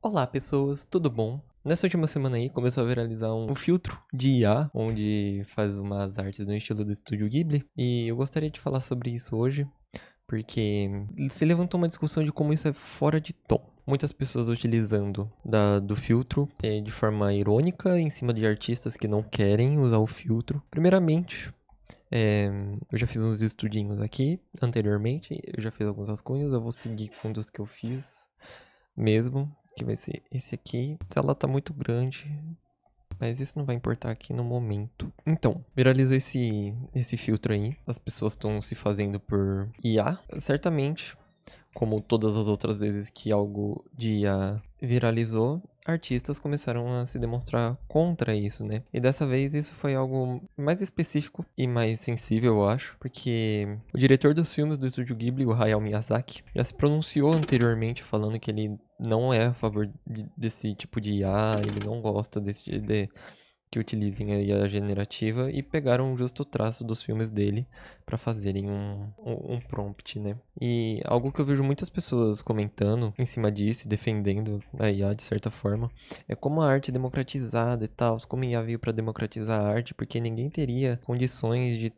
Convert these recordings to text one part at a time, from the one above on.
Olá, pessoas, tudo bom? Nessa última semana aí começou a viralizar um filtro de IA, onde faz umas artes no estilo do Estúdio Ghibli, e eu gostaria de falar sobre isso hoje, porque se levantou uma discussão de como isso é fora de tom. Muitas pessoas utilizando do filtro de forma irônica em cima de artistas que não querem usar o filtro. Primeiramente, eu já fiz uns estudinhos aqui anteriormente, eu já fiz alguns rascunhos, eu vou seguir com um dos que eu fiz mesmo, que vai ser esse aqui. A tela tá muito grande, mas isso não vai importar aqui no momento. Então, viralizou esse filtro aí. As pessoas estão se fazendo por IA. Certamente, como todas as outras vezes que algo de IA viralizou, artistas começaram a se demonstrar contra isso, né? E dessa vez isso foi algo mais específico e mais sensível, eu acho, porque o diretor dos filmes do Estúdio Ghibli, o Hayao Miyazaki, já se pronunciou anteriormente falando que ele não é a favor desse tipo de IA, ele não gosta que utilizem a IA generativa e pegaram um justo traço dos filmes dele para fazerem um prompt, né? E algo que eu vejo muitas pessoas comentando em cima disso e defendendo a IA de certa forma é como a arte é democratizada e tal, como a IA veio para democratizar a arte, porque ninguém teria condições de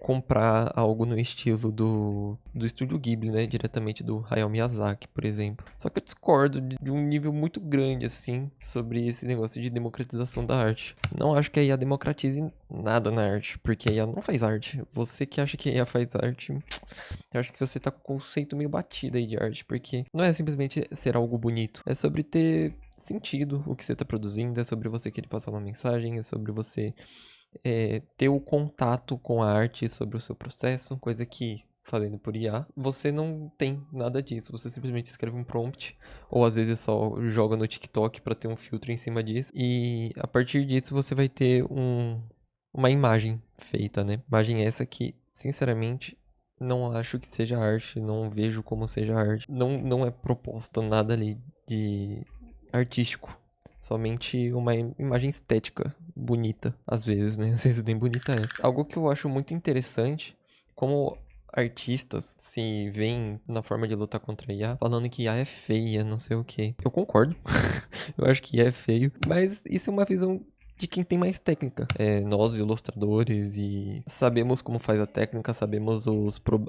comprar algo no estilo do Estúdio Ghibli, né? Diretamente do Hayao Miyazaki, por exemplo. Só que eu discordo de um nível muito grande, assim, sobre esse negócio de democratização da arte. Não acho que a IA democratize nada na arte, porque a IA não faz arte. Você que acha que a IA faz arte, eu acho que você tá com o conceito meio batido aí de arte, porque não é simplesmente ser algo bonito, é sobre ter sentido o que você tá produzindo, é sobre você querer passar uma mensagem, é sobre você ter o contato com a arte, sobre o seu processo, coisa que fazendo por IA, você não tem nada disso. Você simplesmente escreve um prompt, ou às vezes só joga no TikTok para ter um filtro em cima disso. E a partir disso você vai ter uma imagem feita, né? Imagem essa que, sinceramente, não acho que seja arte, não vejo como seja arte. Não é proposto nada ali de artístico. Somente uma imagem estética bonita, às vezes, né? Às vezes nem bonita é. Algo que eu acho muito interessante, como artistas se veem na forma de lutar contra a IA, falando que IA é feia, não sei o que. Eu concordo. Eu acho que IA é feio. Mas isso é uma visão de quem tem mais técnica. Nós, ilustradores, e sabemos como faz a técnica, sabemos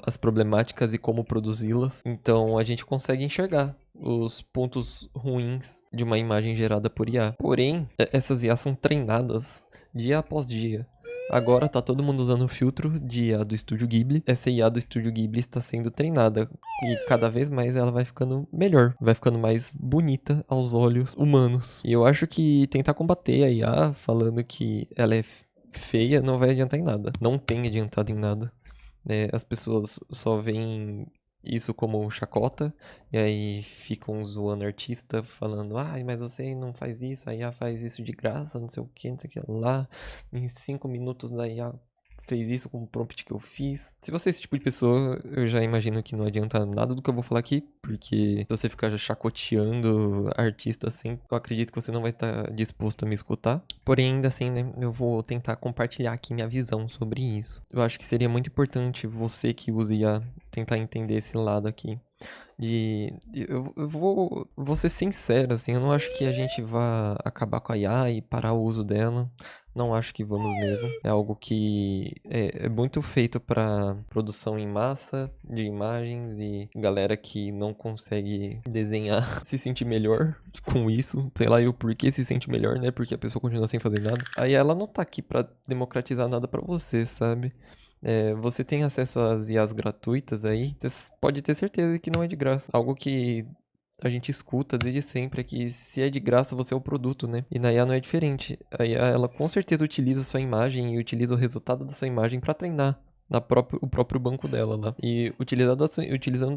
as problemáticas e como produzi-las. Então a gente consegue enxergar os pontos ruins de uma imagem gerada por IA. Porém, essas IA são treinadas dia após dia. Agora tá todo mundo usando o filtro de IA do Estúdio Ghibli. Essa IA do Estúdio Ghibli está sendo treinada e cada vez mais ela vai ficando melhor, vai ficando mais bonita aos olhos humanos. E eu acho que tentar combater a IA falando que ela é feia não vai adiantar em nada. Não tem adiantado em nada. As pessoas só veem isso como chacota, e aí ficam zoando artista, falando, ai, mas você não faz isso, a IA faz isso de graça, não sei o que, não sei o que lá, em 5 minutos da IA fez isso com o prompt que eu fiz. Se você é esse tipo de pessoa, eu já imagino que não adianta nada do que eu vou falar aqui, porque se você ficar chacoteando artista assim, eu acredito que você não vai estar disposto a me escutar. Porém, ainda assim, né, eu vou tentar compartilhar aqui minha visão sobre isso. Eu acho que seria muito importante você que usa IA tentar entender esse lado aqui. Eu vou ser sincero, assim, eu não acho que a gente vá acabar com a IA e parar o uso dela. Não acho que vamos mesmo. É algo que é muito feito para produção em massa de imagens e galera que não consegue desenhar se sentir melhor com isso. Sei lá, e o porquê se sente melhor, né? Porque a pessoa continua sem fazer nada. Aí ela não tá aqui pra democratizar nada pra você, sabe? Você tem acesso às IAs gratuitas aí, você pode ter certeza que não é de graça. Algo que a gente escuta desde sempre é que se é de graça você é o produto, né? E na IA não é diferente. A IA, ela com certeza utiliza a sua imagem e utiliza o resultado da sua imagem para treinar o próprio banco dela lá. E utilizando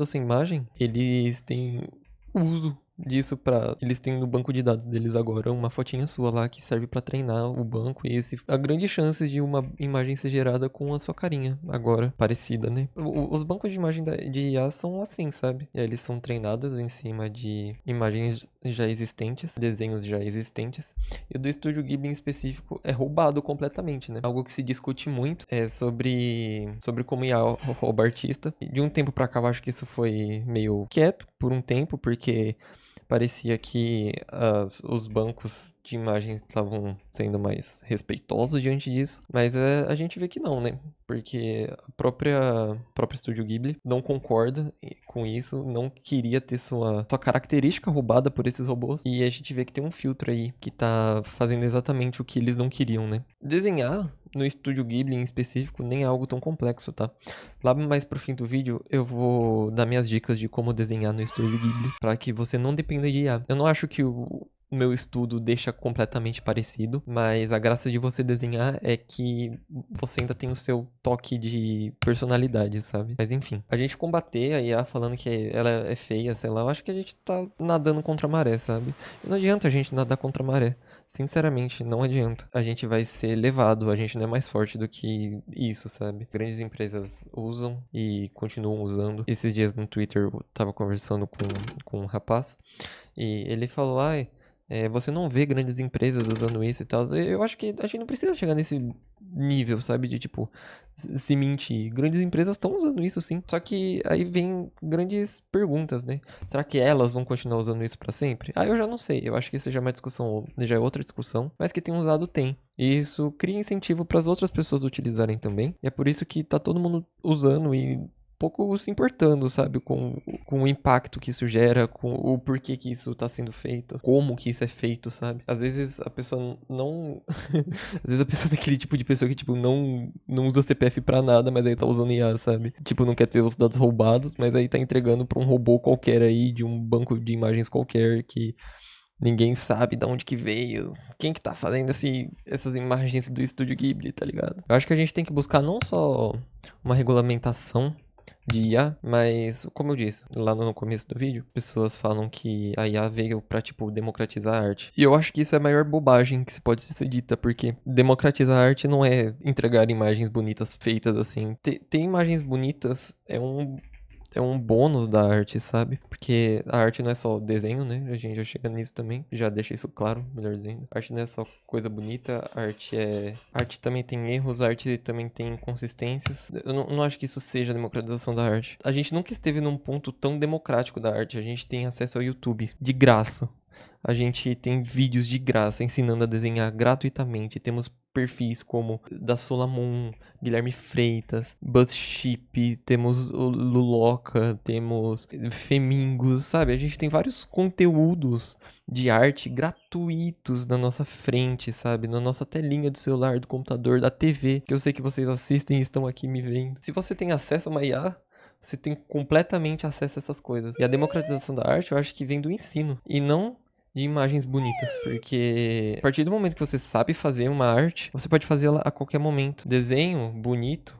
a sua imagem, eles têm uso disso para eles têm no banco de dados deles agora uma fotinha sua lá que serve para treinar o banco e a grande chance de uma imagem ser gerada com a sua carinha agora parecida, né? Os bancos de imagem de IA são assim, sabe? Eles são treinados em cima de imagens já existentes, desenhos já existentes, e o do Estúdio Ghibli em específico é roubado completamente, né? Algo que se discute muito é sobre como IA rouba artista. E de um tempo pra cá eu acho que isso foi meio quieto por um tempo, porque parecia que os bancos de imagens estavam sendo mais respeitosos diante disso, mas a gente vê que não, né? Porque a própria Estúdio Ghibli não concorda com isso, não queria ter sua característica roubada por esses robôs, e a gente vê que tem um filtro aí que tá fazendo exatamente o que eles não queriam, né? Desenhar no Estúdio Ghibli em específico nem é algo tão complexo, tá? Lá mais pro fim do vídeo eu vou dar minhas dicas de como desenhar no Estúdio Ghibli para que você não dependa de IA. Eu não acho que o meu estudo deixa completamente parecido, mas a graça de você desenhar é que você ainda tem o seu toque de personalidade, sabe? Mas enfim, a gente combater a IA falando que ela é feia, sei lá, eu acho que a gente tá nadando contra a maré, sabe? E não adianta a gente nadar contra a maré. Sinceramente, não adianta. A gente vai ser levado, a gente não é mais forte do que isso, sabe? Grandes empresas usam e continuam usando. Esses dias no Twitter eu tava conversando com um rapaz e ele falou, você não vê grandes empresas usando isso e tal. Eu acho que a gente não precisa chegar nesse nível, sabe? De tipo, se mentir. Grandes empresas estão usando isso sim. Só que aí vem grandes perguntas, né? Será que elas vão continuar usando isso pra sempre? Eu já não sei. Eu acho que isso já é uma discussão, já é outra discussão. Mas que tem usado, tem. E isso cria incentivo para as outras pessoas utilizarem também. E é por isso que tá todo mundo usando e pouco se importando, sabe, com o impacto que isso gera, com o porquê que isso tá sendo feito, como que isso é feito, sabe? Às vezes a pessoa não... Às vezes a pessoa é aquele tipo de pessoa que, tipo, não usa CPF pra nada, mas aí tá usando IA, sabe? Tipo, não quer ter os dados roubados, mas aí tá entregando pra um robô qualquer aí, de um banco de imagens qualquer, que ninguém sabe de onde que veio, quem que tá fazendo essas imagens do Estúdio Ghibli, tá ligado? Eu acho que a gente tem que buscar não só uma regulamentação de IA, mas, como eu disse lá no começo do vídeo, pessoas falam que a IA veio pra, tipo, democratizar a arte. E eu acho que isso é a maior bobagem que se pode ser dita, porque democratizar a arte não é entregar imagens bonitas feitas assim. Ter imagens bonitas é um bônus da arte, sabe? Porque a arte não é só desenho, né? A gente já chega nisso também. Já deixa isso claro, melhor dizendo. A arte não é só coisa bonita, a arte também tem erros, a arte também tem inconsistências. Eu não acho que isso seja a democratização da arte. A gente nunca esteve num ponto tão democrático da arte. A gente tem acesso ao YouTube de graça. A gente tem vídeos de graça ensinando a desenhar gratuitamente. Temos perfis como da Solamun, Guilherme Freitas, BuzzShip, temos o Luloca, temos Femingos, sabe? A gente tem vários conteúdos de arte gratuitos na nossa frente, sabe? Na nossa telinha do celular, do computador, da TV, que eu sei que vocês assistem e estão aqui me vendo. Se você tem acesso a uma IA, você tem completamente acesso a essas coisas. E a democratização da arte, eu acho que vem do ensino, e não de imagens bonitas, porque a partir do momento que você sabe fazer uma arte, você pode fazê-la a qualquer momento. Desenho bonito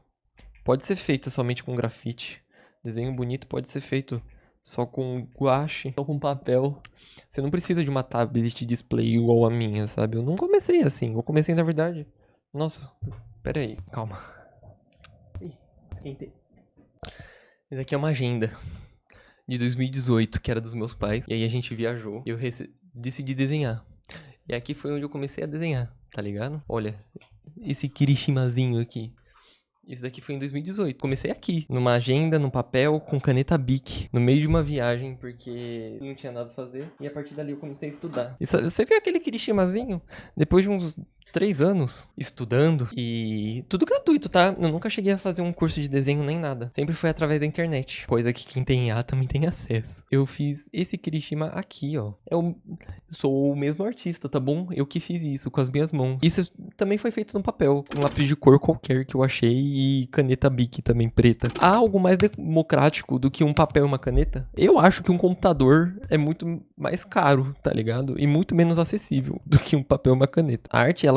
pode ser feito somente com grafite. Desenho bonito pode ser feito só com guache, só com papel. Você não precisa de uma tablet display igual a minha, sabe? Eu não comecei assim. Eu comecei, na verdade... Nossa, pera aí, calma. Esquentei. Esse aqui é uma agenda de 2018, que era dos meus pais. E aí a gente viajou e eu decidi desenhar. E aqui foi onde eu comecei a desenhar, tá ligado? Olha, esse Kirishimazinho aqui. Isso daqui foi em 2018. Comecei aqui, numa agenda, num papel, com caneta Bic, no meio de uma viagem, porque não tinha nada a fazer. E a partir dali eu comecei a estudar. E você viu aquele Kirishimazinho? Depois de uns 3 anos estudando, e tudo gratuito, tá? Eu nunca cheguei a fazer um curso de desenho nem nada. Sempre foi através da internet, coisa que quem tem IA também tem acesso. Eu fiz esse Kirishima aqui, ó. Sou o mesmo artista, tá bom? Eu que fiz isso com as minhas mãos. Isso também foi feito no papel, com lápis de cor qualquer que eu achei e caneta Bic também preta. Há algo mais democrático do que um papel e uma caneta? Eu acho que um computador é muito mais caro, tá ligado? E muito menos acessível do que um papel e uma caneta. A arte,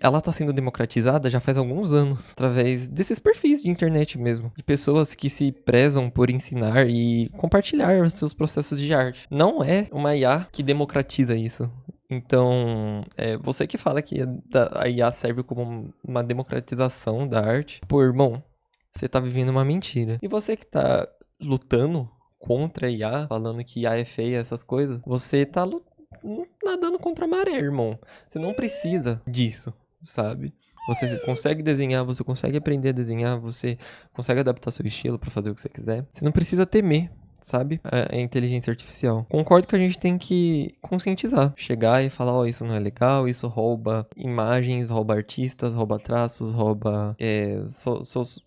ela tá sendo democratizada já faz alguns anos, através desses perfis de internet mesmo, de pessoas que se prezam por ensinar e compartilhar os seus processos de arte. Não é uma IA que democratiza isso. Então, você que fala que a IA serve como uma democratização da arte, pô, irmão, você tá vivendo uma mentira. E você que tá lutando contra a IA, falando que IA é feia, essas coisas, você tá nadando contra a maré, irmão. Você não precisa disso, sabe? Você consegue desenhar, você consegue aprender a desenhar, você consegue adaptar seu estilo pra fazer o que você quiser. Você não precisa temer, sabe? A inteligência artificial. Concordo que a gente tem que conscientizar. Chegar e falar, ó, isso não é legal, isso rouba imagens, rouba artistas, rouba traços, rouba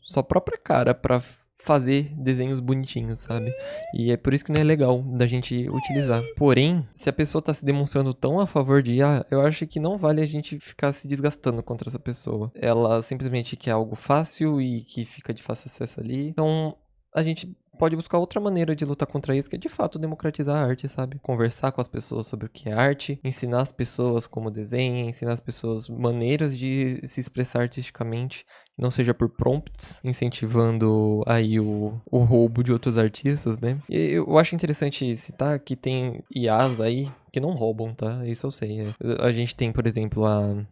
sua própria cara pra fazer desenhos bonitinhos, sabe? E é por isso que não é legal da gente utilizar. Porém, se a pessoa tá se demonstrando tão a favor de IA, eu acho que não vale a gente ficar se desgastando contra essa pessoa. Ela simplesmente quer algo fácil e que fica de fácil acesso ali. Então, a gente pode buscar outra maneira de lutar contra isso, que é de fato democratizar a arte, sabe? Conversar com as pessoas sobre o que é arte, ensinar as pessoas como desenhar, ensinar as pessoas maneiras de se expressar artisticamente, que não seja por prompts, incentivando aí o roubo de outros artistas, né? E eu acho interessante citar que tem IAs aí que não roubam, tá? Isso eu sei. A gente tem, por exemplo, o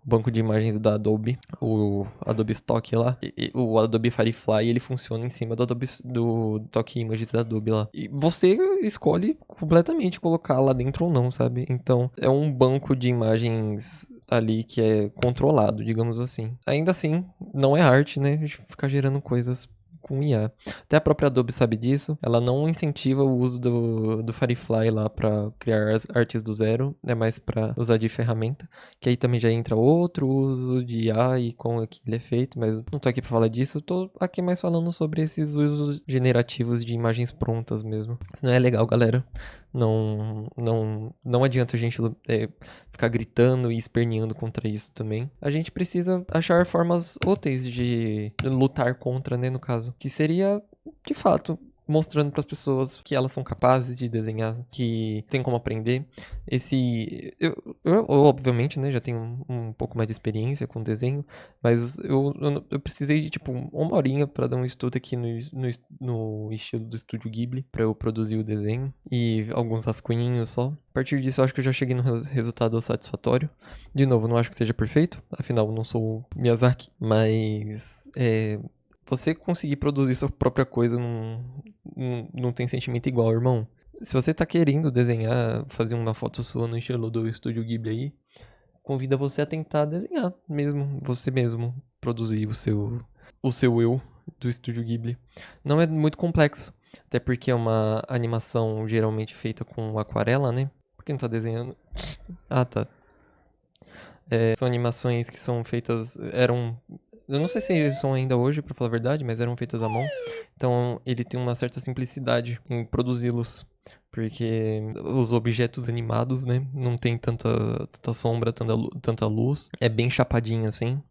banco de imagens da Adobe, o Adobe Stock lá, o Adobe Firefly, ele funciona em cima do Stock Images da Adobe lá. E você escolhe completamente colocar lá dentro ou não, sabe? Então, é um banco de imagens ali que é controlado, digamos assim. Ainda assim, não é arte, né? A gente ficar gerando coisas com IA. Até a própria Adobe sabe disso. Ela não incentiva o uso do Firefly lá para criar as artes do zero, é mais para usar de ferramenta, que aí também já entra outro uso de IA e como que ele é feito, mas não tô aqui para falar disso, eu tô aqui mais falando sobre esses usos generativos de imagens prontas mesmo. Isso não é legal, galera. Não adianta a gente ficar gritando e esperneando contra isso também. A gente precisa achar formas úteis de lutar contra, né, no caso. Que seria, de fato, mostrando para as pessoas que elas são capazes de desenhar, que tem como aprender. Eu obviamente, né, já tenho um pouco mais de experiência com desenho, mas eu precisei de, tipo, uma horinha para dar um estudo aqui no estilo do Estúdio Ghibli, para eu produzir o desenho, e alguns rascunhinhos só. A partir disso, eu acho que eu já cheguei no resultado satisfatório. De novo, não acho que seja perfeito, afinal, eu não sou o Miyazaki, mas você conseguir produzir sua própria coisa não tem sentimento igual, irmão. Se você tá querendo desenhar, fazer uma foto sua no estilo do Estúdio Ghibli aí, convida você a tentar desenhar mesmo, você mesmo, produzir o seu eu do Estúdio Ghibli. Não é muito complexo, até porque é uma animação geralmente feita com aquarela, né? Por que não tá desenhando? Ah, tá. São animações que são feitas, eu não sei se são ainda hoje, pra falar a verdade, mas eram feitas à mão. Então ele tem uma certa simplicidade em produzi-los. Porque os objetos animados, né, não tem tanta sombra, tanta luz. É bem chapadinho assim.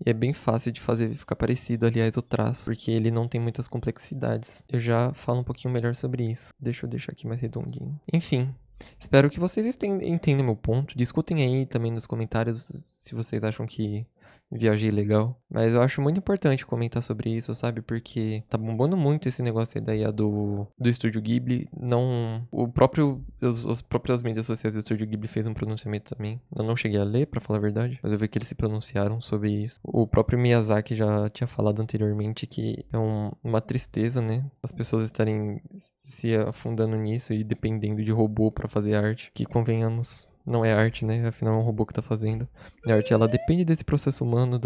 E é bem fácil de fazer ficar parecido, aliás, o traço. Porque ele não tem muitas complexidades. Eu já falo um pouquinho melhor sobre isso. Deixa eu deixar aqui mais redondinho. Enfim. Espero que vocês entendam meu ponto. Discutem aí também nos comentários se vocês acham que viajei legal. Mas eu acho muito importante comentar sobre isso, sabe? Porque tá bombando muito esse negócio aí da IA do Estúdio Ghibli. Não. Os próprias mídias sociais do Estúdio Ghibli fez um pronunciamento também. Eu não cheguei a ler, pra falar a verdade. Mas eu vi que eles se pronunciaram sobre isso. O próprio Miyazaki já tinha falado anteriormente que é uma tristeza, né? As pessoas estarem se afundando nisso e dependendo de robô pra fazer arte. Que convenhamos. Não é arte, né? Afinal é um robô que tá fazendo. A arte, ela depende desse processo humano,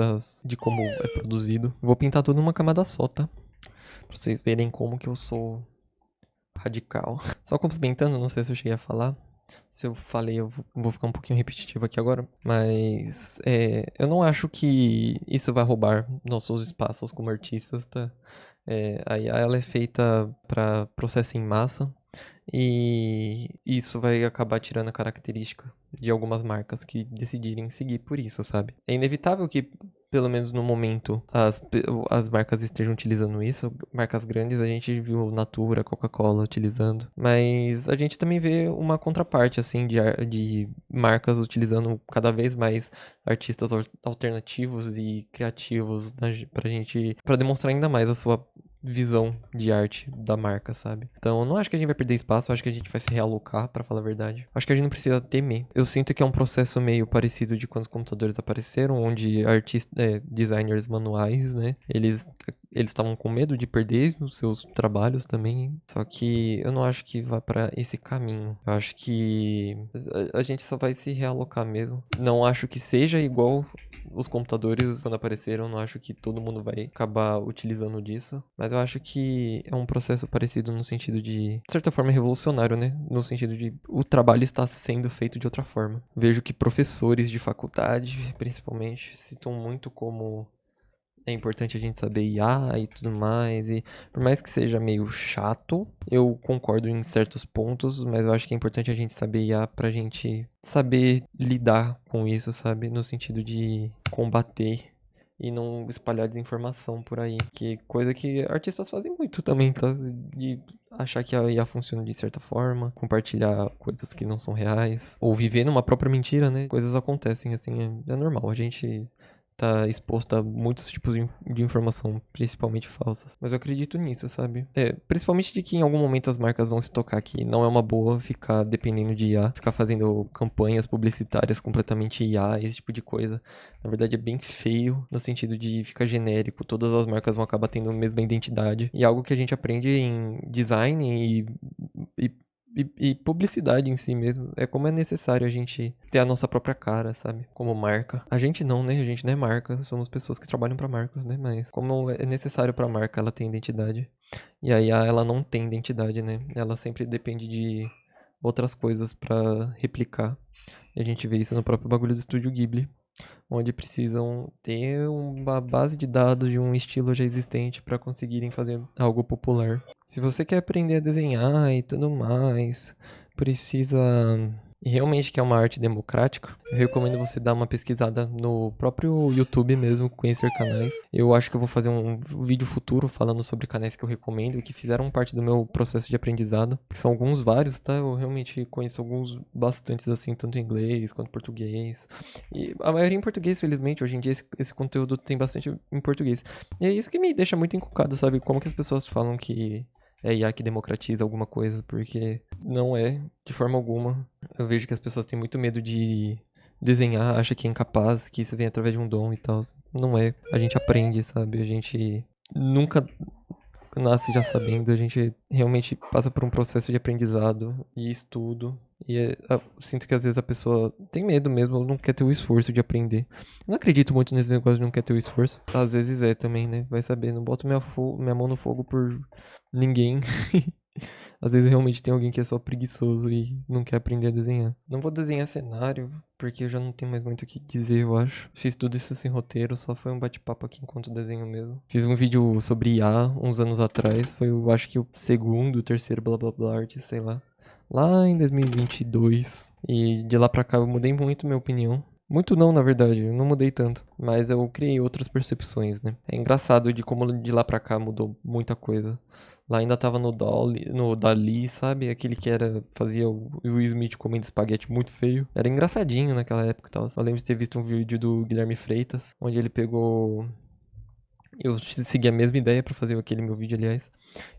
de como é produzido. Vou pintar tudo numa camada só, tá? Pra vocês verem como que eu sou radical. Só complementando, não sei se eu cheguei a falar. Se eu falei, eu vou ficar um pouquinho repetitivo aqui agora. Mas eu não acho que isso vai roubar nossos espaços como artistas, tá? A IA, ela é feita para processo em massa. E isso vai acabar tirando a característica de algumas marcas que decidirem seguir por isso, sabe? É inevitável que, pelo menos no momento, as marcas estejam utilizando isso. Marcas grandes, a gente viu Natura, Coca-Cola utilizando. Mas a gente também vê uma contraparte, assim, de marcas utilizando cada vez mais artistas alternativos e criativos pra demonstrar ainda mais a sua visão de arte da marca, sabe? Então, eu não acho que a gente vai perder espaço, eu acho que a gente vai se realocar, pra falar a verdade. Acho que a gente não precisa temer. Eu sinto que é um processo meio parecido de quando os computadores apareceram, onde designers manuais, né? Eles estavam com medo de perder os seus trabalhos também. Só que eu não acho que vá pra esse caminho. Eu acho que a gente só vai se realocar mesmo. Não acho que seja igual os computadores, quando apareceram, não acho que todo mundo vai acabar utilizando disso. Mas eu acho que é um processo parecido no sentido de certa forma, revolucionário, né? No sentido de o trabalho está sendo feito de outra forma. Vejo que professores de faculdade, principalmente, citam muito como é importante a gente saber IA e tudo mais. E por mais que seja meio chato, eu concordo em certos pontos, mas eu acho que é importante a gente saber IA pra gente saber lidar com isso, sabe? No sentido de combater e não espalhar desinformação por aí. Que coisa que artistas fazem muito também, tá? De achar que a IA funciona de certa forma, compartilhar coisas que não são reais, ou viver numa própria mentira, né? Coisas acontecem, assim, é normal. A gente tá exposto a muitos tipos de informação, principalmente falsas. Mas eu acredito nisso, sabe? Principalmente de que em algum momento as marcas vão se tocar que não é uma boa ficar dependendo de IA, ficar fazendo campanhas publicitárias completamente IA, esse tipo de coisa. Na verdade é bem feio, no sentido de ficar genérico, todas as marcas vão acabar tendo a mesma identidade. E algo que a gente aprende em design e publicidade em si mesmo. É como é necessário a gente ter a nossa própria cara, sabe? Como marca. A gente não, né? A gente não é marca. Somos pessoas que trabalham pra marcas, né? Mas como é necessário pra marca, ela tem identidade. E aí ela não tem identidade, né? Ela sempre depende de outras coisas pra replicar. E a gente vê isso no próprio bagulho do Estúdio Ghibli, onde precisam ter uma base de dados de um estilo já existente para conseguirem fazer algo popular. Se você quer aprender a desenhar e tudo mais, precisa e realmente quer uma arte democrática, eu recomendo você dar uma pesquisada no próprio YouTube mesmo, conhecer canais. Eu acho que eu vou fazer um vídeo futuro falando sobre canais que eu recomendo e que fizeram parte do meu processo de aprendizado. São alguns vários, tá? Eu realmente conheço alguns bastantes assim, tanto em inglês quanto em português. E a maioria em português, felizmente. Hoje em dia esse conteúdo tem bastante em português. E é isso que me deixa muito encucado, sabe? Como que as pessoas falam que é IA que democratiza alguma coisa, porque não é, de forma alguma. Eu vejo que as pessoas têm muito medo de desenhar, acha que é incapaz, que isso vem através de um dom e tal. Não é. A gente aprende, sabe? A gente nunca nasce já sabendo, a gente realmente passa por um processo de aprendizado e estudo. E eu sinto que às vezes a pessoa tem medo mesmo, não quer ter o esforço de aprender. Eu não acredito muito nesse negócio de não quer ter o esforço. Às vezes é também, né? Vai saber, não boto minha mão no fogo por ninguém. Às vezes realmente tem alguém que é só preguiçoso e não quer aprender a desenhar. Não vou desenhar cenário, porque eu já não tenho mais muito o que dizer, eu acho. Fiz tudo isso sem roteiro, só foi um bate-papo aqui enquanto desenho mesmo. Fiz um vídeo sobre IA uns anos atrás, foi eu acho que o segundo, terceiro blá blá blá art, sei lá. Lá em 2022. E de lá pra cá eu mudei muito minha opinião. Muito não, na verdade, eu não mudei tanto. Mas eu criei outras percepções, né? É engraçado de como de lá pra cá mudou muita coisa. Lá ainda tava no Dali, sabe? Aquele que fazia o Will Smith comendo espaguete muito feio. Era engraçadinho naquela época e tal. Eu lembro de ter visto um vídeo do Guilherme Freitas, onde ele pegou... Eu segui a mesma ideia pra fazer aquele meu vídeo, aliás.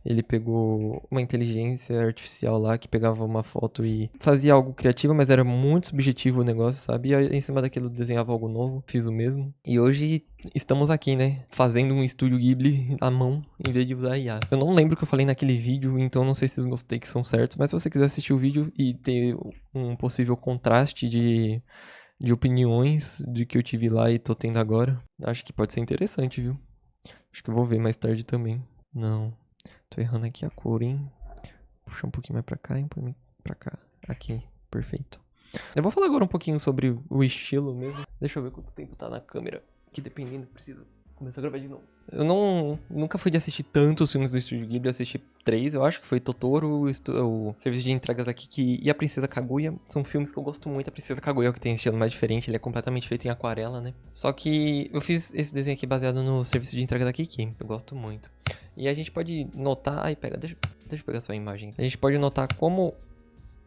Ele pegou uma inteligência artificial lá que pegava uma foto e fazia algo criativo, mas era muito subjetivo o negócio, sabe? E aí, em cima daquilo desenhava algo novo, fiz o mesmo. E hoje estamos aqui, né? Fazendo um estúdio Ghibli à mão, em vez de usar IA. Eu não lembro o que eu falei naquele vídeo, então não sei se os takes são certos, mas se você quiser assistir o vídeo e ter um possível contraste de opiniões do que eu tive lá e tô tendo agora, acho que pode ser interessante, viu? Acho que eu vou ver mais tarde também. Não. Tô errando aqui a cor, hein? Puxa um pouquinho mais pra cá e põe pra cá. Aqui. Perfeito. Eu vou falar agora um pouquinho sobre o estilo mesmo. Deixa eu ver quanto tempo tá na câmera. Que dependendo, preciso começar a gravar de novo. Eu nunca fui de assistir tantos filmes do Estúdio Ghibli. Eu assisti 3, eu acho que foi Totoro, o Serviço de Entregas aqui e A Princesa Kaguya. São filmes que eu gosto muito. A Princesa Kaguya é o que tem um estilo mais diferente. Ele é completamente feito em aquarela, né? Só que eu fiz esse desenho aqui baseado no Serviço de Entregas da Kiki. Eu gosto muito. E a gente pode notar... Ai, deixa eu pegar só a imagem. A gente pode notar como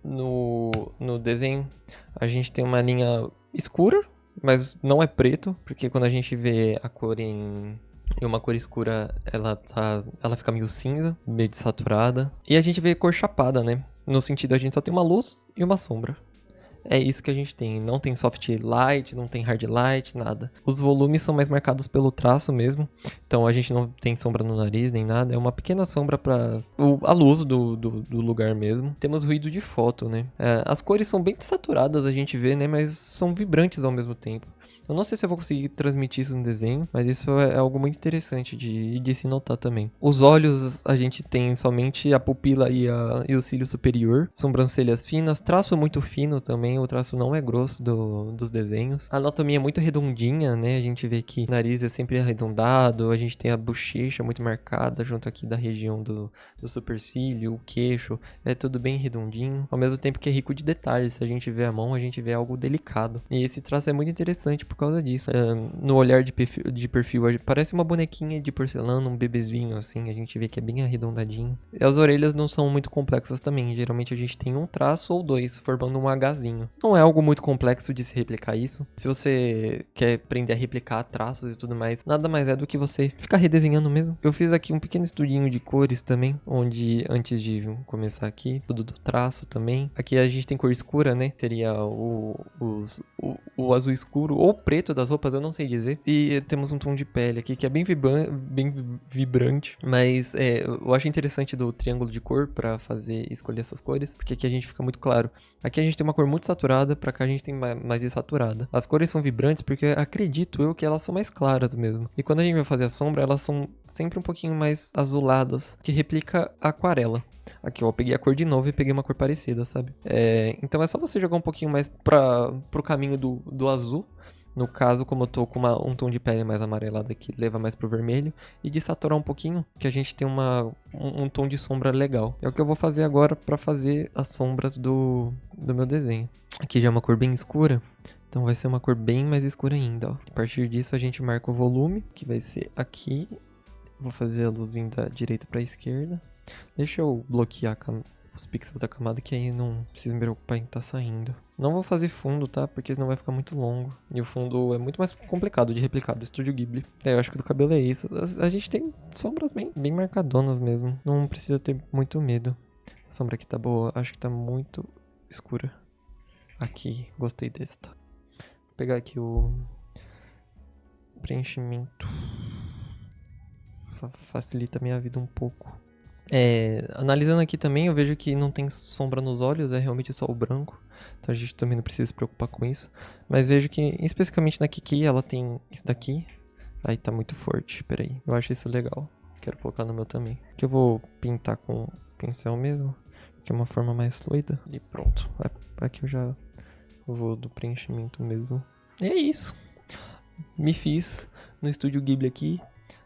no desenho a gente tem uma linha escura, mas não é preto, porque quando a gente vê a cor em uma cor escura, ela fica meio cinza, meio desaturada. E a gente vê cor chapada, né? No sentido, a gente só tem uma luz e uma sombra. É isso que a gente tem. Não tem soft light, não tem hard light, nada. Os volumes são mais marcados pelo traço mesmo. Então a gente não tem sombra no nariz nem nada. É uma pequena sombra para a luz do lugar mesmo. Temos ruído de foto, né? As cores são bem desaturadas, a gente vê, né? Mas são vibrantes ao mesmo tempo. Eu não sei se eu vou conseguir transmitir isso no desenho, mas isso é algo muito interessante de se notar também. Os olhos, a gente tem somente a pupila e o cílio superior, sobrancelhas finas, traço muito fino também, o traço não é grosso dos desenhos. A anatomia é muito redondinha, né? A gente vê que o nariz é sempre arredondado, a gente tem a bochecha muito marcada junto aqui da região do supercílio, o queixo, é tudo bem redondinho, ao mesmo tempo que é rico de detalhes. Se a gente vê a mão, a gente vê algo delicado. E esse traço é muito interessante por causa disso. No olhar de perfil, parece uma bonequinha de porcelana, um bebezinho assim, a gente vê que é bem arredondadinho. E as orelhas não são muito complexas também, geralmente a gente tem um traço ou dois, formando um Hzinho. Não é algo muito complexo de se replicar isso. Se você quer aprender a replicar traços e tudo mais, nada mais é do que você ficar redesenhando mesmo. Eu fiz aqui um pequeno estudinho de cores também, onde antes de começar aqui, tudo do traço também. Aqui a gente tem cor escura, né? Seria o azul escuro ou preto das roupas, eu não sei dizer. E temos um tom de pele aqui que é bem vibrante, mas eu acho interessante do triângulo de cor pra escolher essas cores, porque aqui a gente fica muito claro. Aqui a gente tem uma cor muito saturada, pra cá a gente tem mais desaturada. As cores são vibrantes porque acredito eu que elas são mais claras mesmo. E quando a gente vai fazer a sombra, elas são sempre um pouquinho mais azuladas, que replica a aquarela. Aqui, ó, eu peguei a cor de novo e peguei uma cor parecida, sabe? Então é só você jogar um pouquinho mais pro caminho do azul. No caso, como eu tô com um tom de pele mais amarelado aqui, leva mais pro vermelho. E de saturar um pouquinho, que a gente tem um tom de sombra legal. É o que eu vou fazer agora pra fazer as sombras do meu desenho. Aqui já é uma cor bem escura. Então vai ser uma cor bem mais escura ainda, ó. A partir disso a gente marca o volume, que vai ser aqui. Vou fazer a luz vindo da direita pra esquerda. Deixa eu bloquear os pixels da camada, que aí não preciso me preocupar em tá saindo. Não vou fazer fundo, tá? Porque senão vai ficar muito longo. E o fundo é muito mais complicado de replicar do Estúdio Ghibli. Eu acho que do cabelo é isso. A gente tem sombras bem marcadonas mesmo. Não precisa ter muito medo. A sombra aqui tá boa. Acho que tá muito escura. Aqui, gostei desta. Vou pegar aqui o preenchimento. Facilita a minha vida um pouco. Analisando aqui também, eu vejo que não tem sombra nos olhos, é realmente só o branco. Então a gente também não precisa se preocupar com isso. Mas vejo que, especificamente na Kiki, ela tem isso daqui. Aí tá muito forte, peraí. Eu acho isso legal. Quero colocar no meu também. Aqui eu vou pintar com pincel mesmo, que é uma forma mais fluida. E pronto. Aqui eu já vou do preenchimento mesmo. E é isso. Me fiz no Estúdio Ghibli aqui.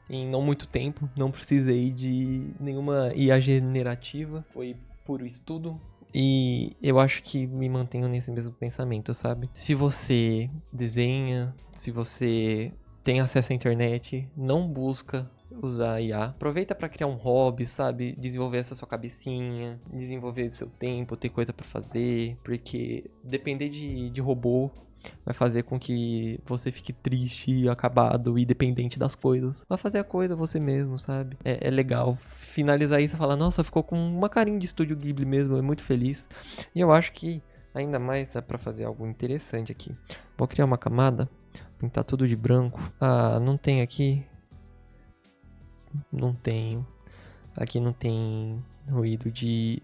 Em não muito tempo, não precisei de nenhuma IA generativa, foi puro estudo. E eu acho que me mantenho nesse mesmo pensamento, sabe? Se você desenha, se você tem acesso à internet, não busca usar IA. Aproveita para criar um hobby, sabe? Desenvolver essa sua cabecinha, desenvolver seu tempo, ter coisa para fazer, porque depender de robô vai fazer com que você fique triste, acabado e dependente das coisas. Vai fazer a coisa você mesmo, sabe? É legal. Finalizar isso e falar, nossa, ficou com uma carinha de Estúdio Ghibli mesmo, é muito feliz. E eu acho que ainda mais é pra fazer algo interessante aqui. Vou criar uma camada, pintar tudo de branco. Ah, não tem aqui. Não tenho. Aqui não tem ruído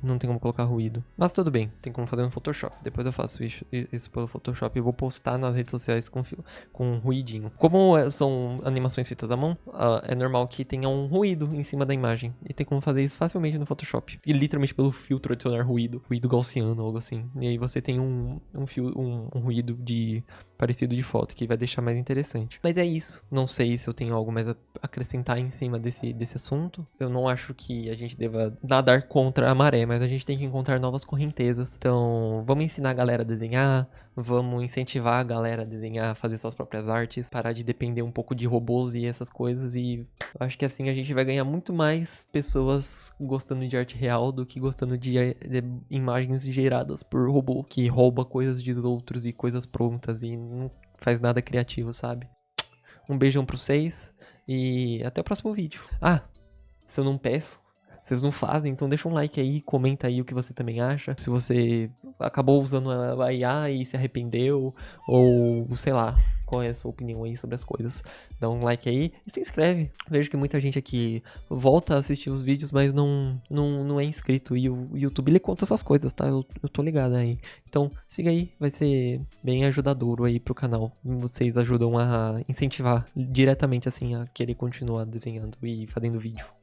não tem como colocar ruído. Mas tudo bem, tem como fazer no Photoshop. Depois eu faço isso pelo Photoshop e vou postar nas redes sociais com ruidinho. Como são animações feitas à mão, é normal que tenha um ruído em cima da imagem. E tem como fazer isso facilmente no Photoshop. E literalmente pelo filtro adicionar ruído gaussiano ou algo assim. E aí você tem um ruído parecido de foto, que vai deixar mais interessante. Mas é isso. Não sei se eu tenho algo mais a acrescentar em cima desse assunto. Eu não acho que a gente deva nadar contra a maré, mas a gente tem que encontrar novas correntezas. Então, vamos ensinar a galera a desenhar, vamos incentivar a galera a desenhar, a fazer suas próprias artes, parar de depender um pouco de robôs e essas coisas. E acho que assim a gente vai ganhar muito mais pessoas gostando de arte real do que gostando de imagens geradas por robô, que rouba coisas de outros e coisas prontas e não faz nada criativo, sabe? Um beijão pra vocês e até o próximo vídeo. Ah, se eu não peço, vocês não fazem, então deixa um like aí, comenta aí o que você também acha. Se você acabou usando a IA e se arrependeu, ou sei lá, qual é a sua opinião aí sobre as coisas. Dá um like aí e se inscreve. Vejo que muita gente aqui volta a assistir os vídeos, mas não é inscrito. E o YouTube, ele conta essas coisas, tá? Eu tô ligado aí. Então, siga aí, vai ser bem ajudadouro aí pro canal. Vocês ajudam a incentivar diretamente, assim, a querer continuar desenhando e fazendo vídeo.